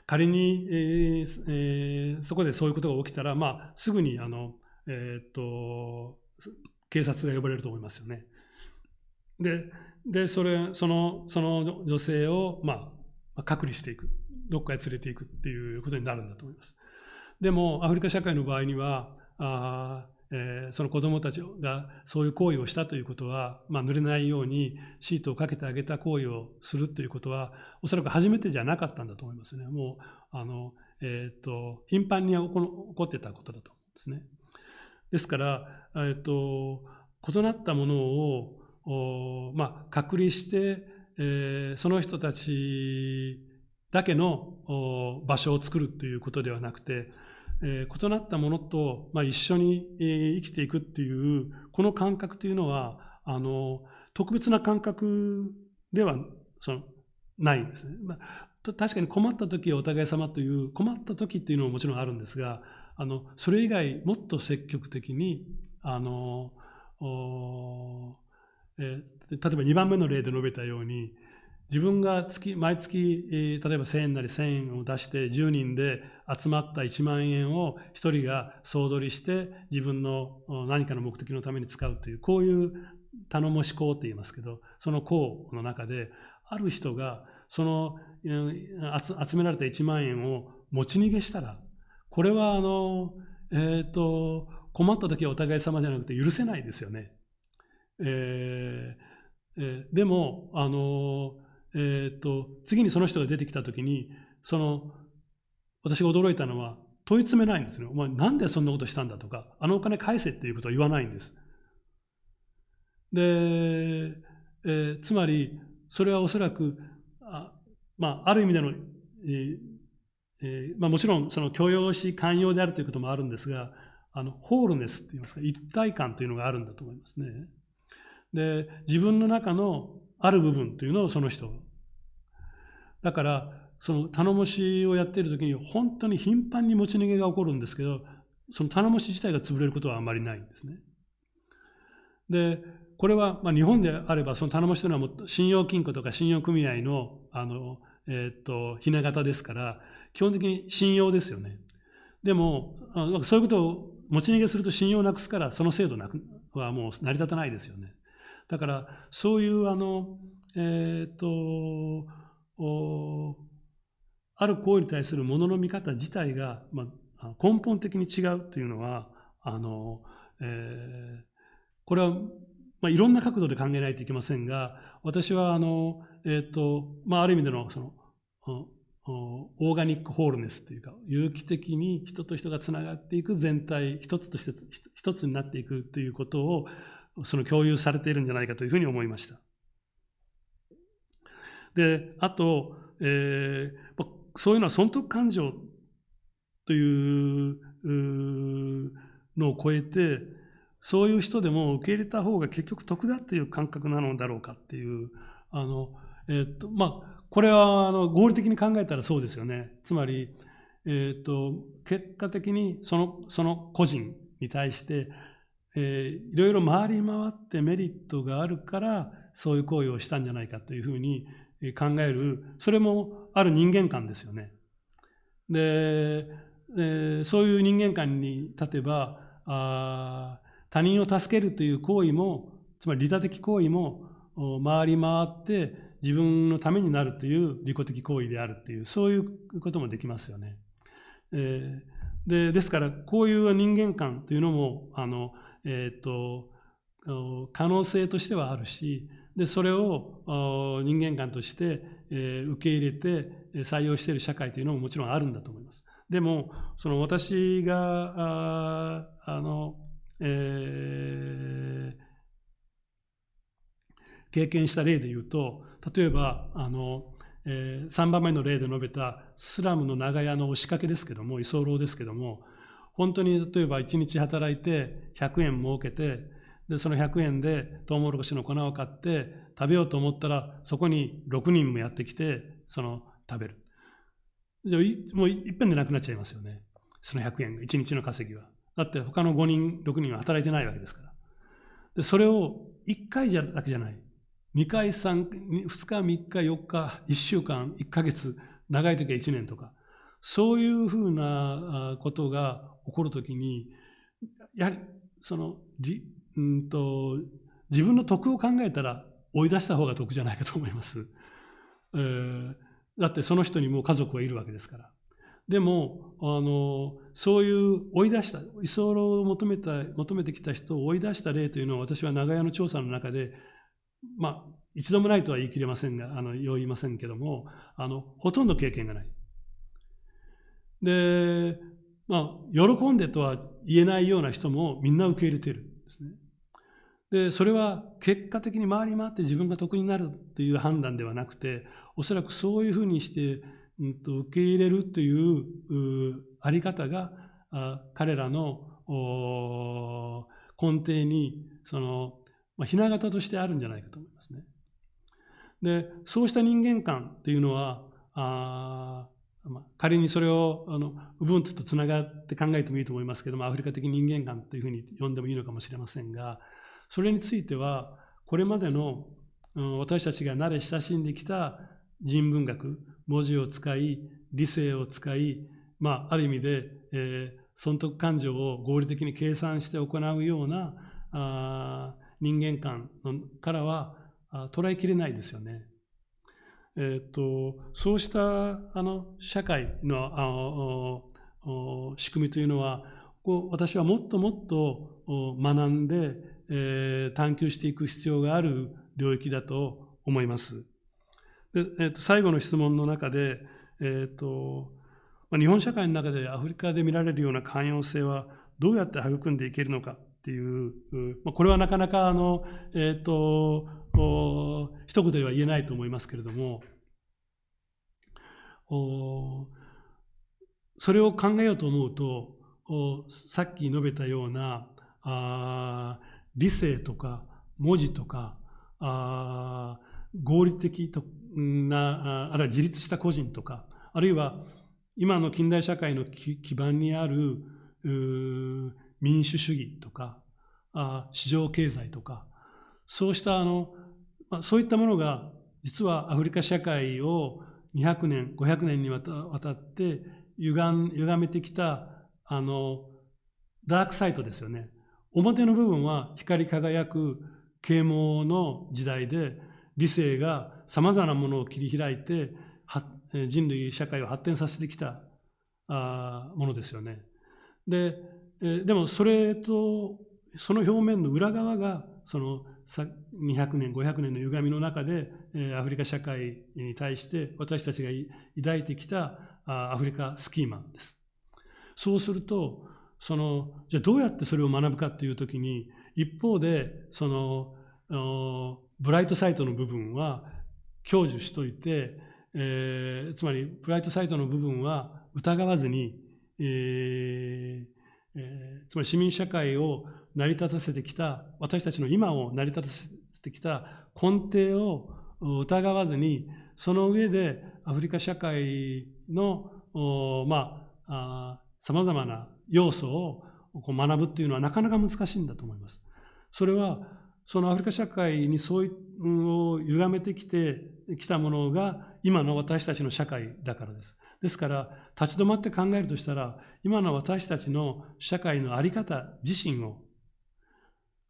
S1: 仮に、そこでそういうことが起きたら、すぐに警察が呼ばれると思いますよね。でその女性を隔離していく、どっかへ連れていくっていうことになるんだと思います。でもアフリカ社会の場合にはその子どもたちがそういう行為をしたということは、濡れないようにシートをかけてあげた行為をするということはおそらく初めてじゃなかったんだと思いますね。もう頻繁に起こってたことだと思うんですね。ですから異なったものを隔離して、その人たちだけの場所を作るということではなくて、異なったものと一緒に生きていくっていうこの感覚というのは特別な感覚ではないんですね。確かに困った時はお互い様という困った時っていうのももちろんあるんですが、それ以外もっと積極的に例えば2番目の例で述べたように、自分が毎月、例えば1000円なり1000円を出して10人で集まった1万円を1人が総取りして自分の何かの目的のために使うという、こういう頼もし講って言いますけど、その講の中である人がその集められた1万円を持ち逃げしたら、これは困った時はお互い様じゃなくて許せないですよね。でも次にその人が出てきたときに、私が驚いたのは問い詰めないんですね。お前なんでそんなことしたんだとか、お金返せっていうことは言わないんです。で、つまりそれはおそらくある意味での、もちろんその許容し寛容であるということもあるんですが、ホールネスといいますか、一体感というのがあるんだと思いますね。で、自分の中のある部分というのをその人。だから、その頼もしをやっているときに本当に頻繁に持ち逃げが起こるんですけど、その頼もし自体が潰れることはあまりないんですね。で、これは日本であればその頼もしというのはもう信用金庫とか信用組合のひな形ですから、基本的に信用ですよね。でも、そういうことを持ち逃げすると信用をなくすから、その制度はもう成り立たないですよね。だから、そういうある行為に対するものの見方自体が、根本的に違うというのは、これはいろんな角度で考えないといけませんが、私はある意味でのそのオーガニックホールネスというか、有機的に人と人がつながっていく全体、一つになっていくということをその共有されているんじゃないかというふうに思いました。で、あと、そういうのは損得感情というのを超えて、そういう人でも受け入れた方が結局得だっていう感覚なのだろうかっていう、これは合理的に考えたらそうですよね。つまり、結果的にその個人に対して、いろいろ回り回ってメリットがあるからそういう行為をしたんじゃないかというふうに考える、それもある人間観ですよね。で、そういう人間観に立てば、他人を助けるという行為も、つまり利他的行為も回り回って自分のためになるという利己的行為であるという、そういうこともできますよね。ですからこういう人間観というのも可能性としてはあるし、でそれを人間観として受け入れて採用している社会というのももちろんあるんだと思います。でもその私が経験した例で言うと、例えば3番目の例で述べたスラムの長屋の押しかけですけども、居候ですけども、本当に例えば1日働いて100円儲けて、でその100円でトウモロコシの粉を買って食べようと思ったら、そこに6人もやってきて食べる。じゃあもういっぺんでなくなっちゃいますよね、その100円が、1日の稼ぎは。だって他の5人6人は働いてないわけですから。でそれを1回だけじゃない、2回2日3日4日1週間1ヶ月、長い時は1年とか、そういうふうなことが起こるときに、やはり自分の得を考えたら追い出した方が得じゃないかと思います。だってその人にも家族はいるわけですから。でもそういう追い出した、居候を求めてきた人を追い出した例というのは、私は長屋の調査の中で一度もないとは言い切れませんが、言いませんけども、ほとんど経験がない。で、喜んでとは言えないような人もみんな受け入れているんですね。で、それは結果的に回り回って自分が得になるという判断ではなくて、おそらくそういうふうにして受け入れるというあり方が彼らの根底にひな形としてあるんじゃないかと思いますね。で、そうした人間観というのは仮にそれをUbuntuとつながって考えてもいいと思いますけども、アフリカ的人間観というふうに呼んでもいいのかもしれませんが、それについてはこれまでの私たちが慣れ親しんできた人文学、文字を使い理性を使い、ある意味で、損得感情を合理的に計算して行うような人間観からは捉えきれないですよね。そうした社会の仕組みというのは、私はもっともっと学んで、探求していく必要がある領域だと思います。で最後の質問の中で、日本社会の中でアフリカで見られるような寛容性はどうやって育んでいけるのかっていう、これはなかなか一言では言えないと思いますけれども、それを考えようと思うと、さっき述べたような理性とか文字とか合理的なあるいは自立した個人とか、あるいは今の近代社会の基盤にある民主主義とか市場経済とか、そうしたそういったものが実はアフリカ社会を200年500年にわたって歪めてきたダークサイトですよね。表の部分は光り輝く啓蒙の時代で、理性がさまざまなものを切り開いて人類社会を発展させてきたものですよね。でもそれとその表面の裏側がその200年500年の歪みの中でアフリカ社会に対して私たちが抱いてきたアフリカスキーマです。そうするとじゃあどうやってそれを学ぶかっていうときに、一方でブライトサイトの部分は享受しといて、つまりブライトサイトの部分は疑わずに、つまり市民社会を成り立たせてきた、私たちの今を成り立たせてきた根底を疑わずに、その上でアフリカ社会のさまざまな要素を学ぶっていうのはなかなか難しいんだと思います。それはそのアフリカ社会にそういうを歪めてきたものが今の私たちの社会だからです。ですから立ち止まって考えるとしたら、今の私たちの社会の在り方自身を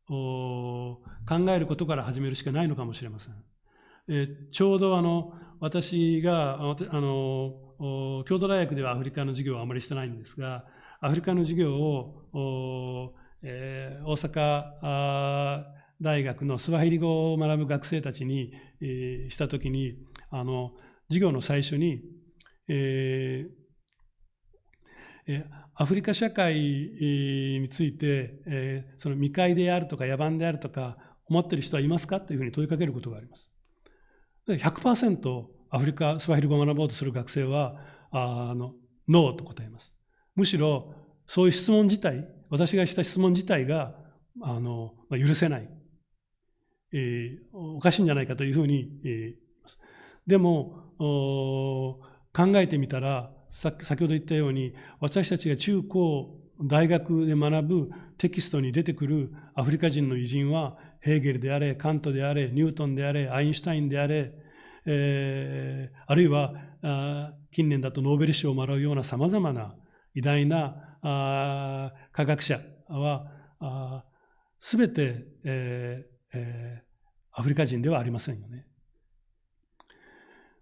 S1: 考えることから始めるしかないのかもしれません。ちょうど私が京都大学ではアフリカの授業はあまりしてないんですが、アフリカの授業を大阪大学のスワヒリ語を学ぶ学生たちにしたときに、授業の最初にアフリカ社会についてその未開であるとか野蛮であるとか思っている人はいますかというふうに問いかけることがあります。100% アフリカスワヒリ語を学ぼうとする学生はノーと答えます。むしろそういう質問自体、私がした質問自体が許せない、おかしいんじゃないかというふうに言います。でも考えてみたら、先ほど言ったように、私たちが中高大学で学ぶテキストに出てくるアフリカ人の偉人はヘーゲルであれ、カントであれ、ニュートンであれ、アインシュタインであれ、あるいは近年だとノーベル賞をもらうようなさまざまな偉大な科学者はすべてアフリカ人ではありませんよね。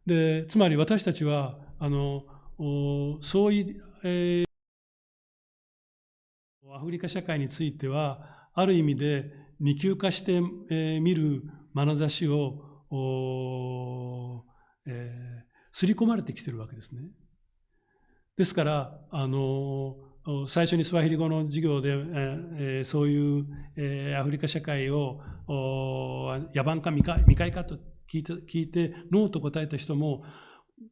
S1: で、つまり私たちはそういうアフリカ社会についてはある意味で二極化して見る眼差しを刷り込まれてきているわけですね。ですから最初にスワヒリ語の授業でそういうアフリカ社会を野蛮か未開かと聞いてノーと答えた人も、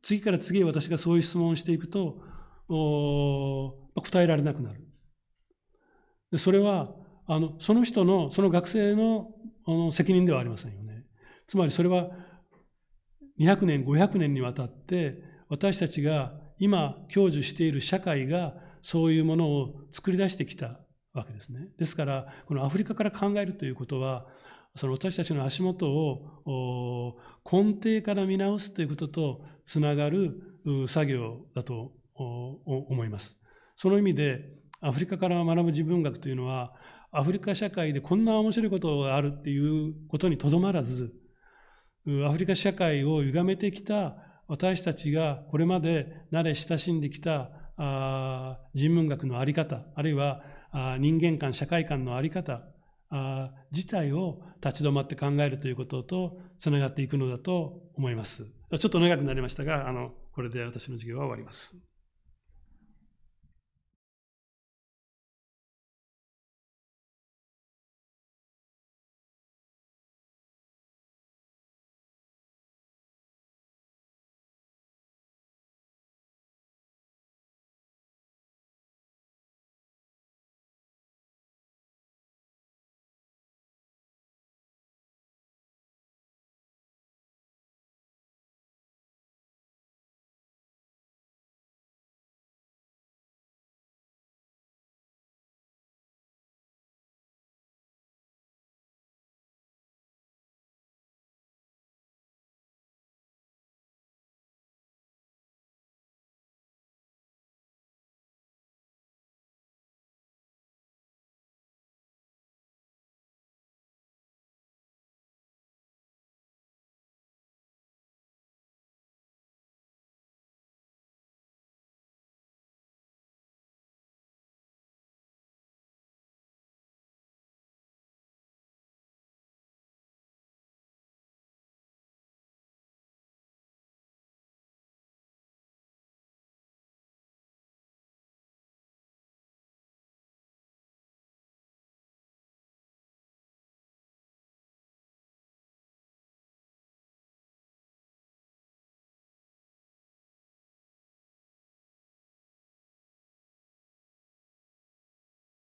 S1: 次から次へ私がそういう質問をしていくと答えられなくなる。でそれはその人のその学生の責任ではありませんよね。つまりそれは200年500年にわたって私たちが今享受している社会がそういうものを作り出してきたわけですね。ですからこのアフリカから考えるということは、その私たちの足元を根底から見直すということとつながる作業だと思います。その意味でアフリカから学ぶ人文学というのは、アフリカ社会でこんな面白いことがあるっていうことにとどまらず、アフリカ社会を歪めてきた私たちがこれまで慣れ親しんできた人文学の在り方、あるいは人間観社会観の在り方自体を立ち止まって考えるということとつながっていくのだと思います。ちょっと長くなりましたが、これで私の授業は終わります。